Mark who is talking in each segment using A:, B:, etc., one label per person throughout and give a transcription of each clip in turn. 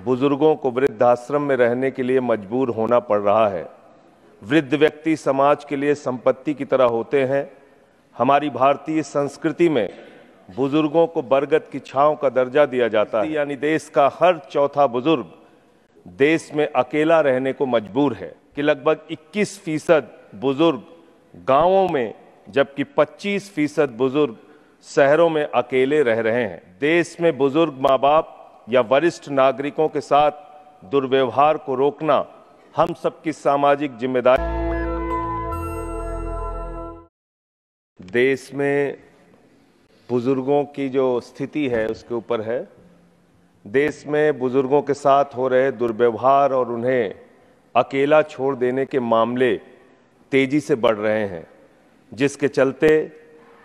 A: बुजुर्गों को वृद्धाश्रम में रहने के लिए मजबूर होना पड़ रहा है। वृद्ध व्यक्ति समाज के लिए संपत्ति की तरह होते हैं। हमारी भारतीय संस्कृति में बुजुर्गों को बरगद की छांव का दर्जा दिया जाता है, यानी देश का हर चौथा बुजुर्ग देश में अकेला रहने को मजबूर है कि लगभग 21% बुजुर्ग गांवों में जबकि 25% बुजुर्ग शहरों में अकेले रह रहे हैं। देश में बुजुर्ग माँ बाप या वरिष्ठ नागरिकों के साथ दुर्व्यवहार को रोकना हम सबकी सामाजिक जिम्मेदारी। देश में बुजुर्गों की जो स्थिति है उसके ऊपर है। देश में बुजुर्गों के साथ हो रहे दुर्व्यवहार और उन्हें अकेला छोड़ देने के मामले तेजी से बढ़ रहे हैं, जिसके चलते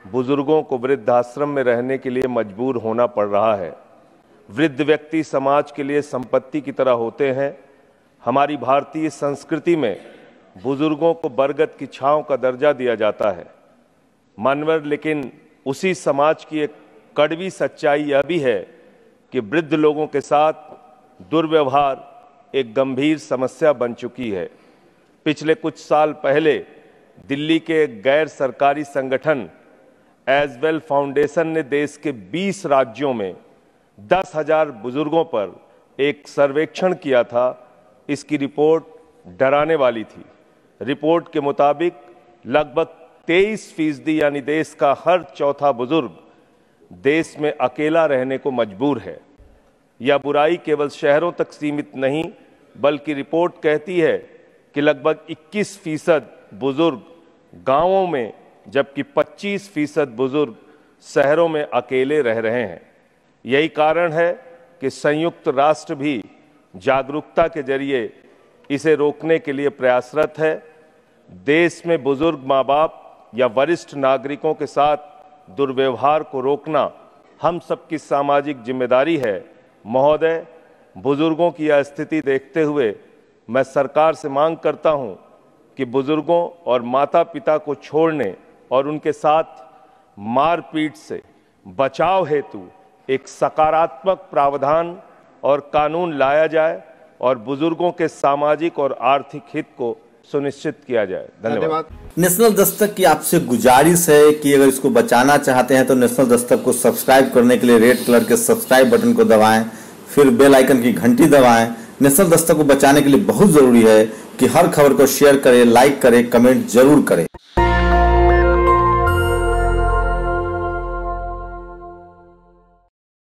A: बुजुर्गों को वृद्धाश्रम में रहने के लिए मजबूर होना पड़ रहा है। वृद्ध व्यक्ति समाज के लिए संपत्ति की तरह होते हैं। हमारी भारतीय संस्कृति में बुजुर्गों को बरगद की छांव का दर्जा दिया जाता है मानवर, लेकिन उसी समाज की एक कड़वी सच्चाई यह भी है कि वृद्ध लोगों के साथ दुर्व्यवहार एक गंभीर समस्या बन चुकी है। पिछले कुछ साल पहले दिल्ली के गैर सरकारी संगठन एज वेल फाउंडेशन ने देश के 20 राज्यों में 10,000 बुजुर्गों पर एक सर्वेक्षण किया था। इसकी रिपोर्ट डराने वाली थी। रिपोर्ट के मुताबिक लगभग 23% यानी देश का हर चौथा बुजुर्ग देश में अकेला रहने को मजबूर है। यह बुराई केवल शहरों तक सीमित नहीं, बल्कि रिपोर्ट कहती है कि लगभग 21% बुजुर्ग गांवों में जबकि 25% बुजुर्ग शहरों में अकेले रह रहे हैं। यही कारण है कि संयुक्त राष्ट्र भी जागरूकता के जरिए इसे रोकने के लिए प्रयासरत है। देश में बुजुर्ग माँ बाप या वरिष्ठ नागरिकों के साथ दुर्व्यवहार को रोकना हम सबकी सामाजिक जिम्मेदारी है। महोदय, बुजुर्गों की यह स्थिति देखते हुए मैं सरकार से मांग करता हूं कि बुजुर्गों और माता पिता को छोड़ने और उनके साथ मारपीट से बचाव हेतु एक सकारात्मक प्रावधान और कानून लाया जाए और बुजुर्गों के सामाजिक और आर्थिक हित को सुनिश्चित किया जाए। धन्यवाद।
B: नेशनल दस्तक की आपसे गुजारिश है कि अगर इसको बचाना चाहते हैं तो नेशनल दस्तक को सब्सक्राइब करने के लिए रेड कलर के सब्सक्राइब बटन को दबाएं, फिर बेल आइकन की घंटी दबाएं। नेशनल दस्तक को बचाने के लिए बहुत जरूरी है कि हर खबर को शेयर करें, लाइक करें, कमेंट जरूर करें।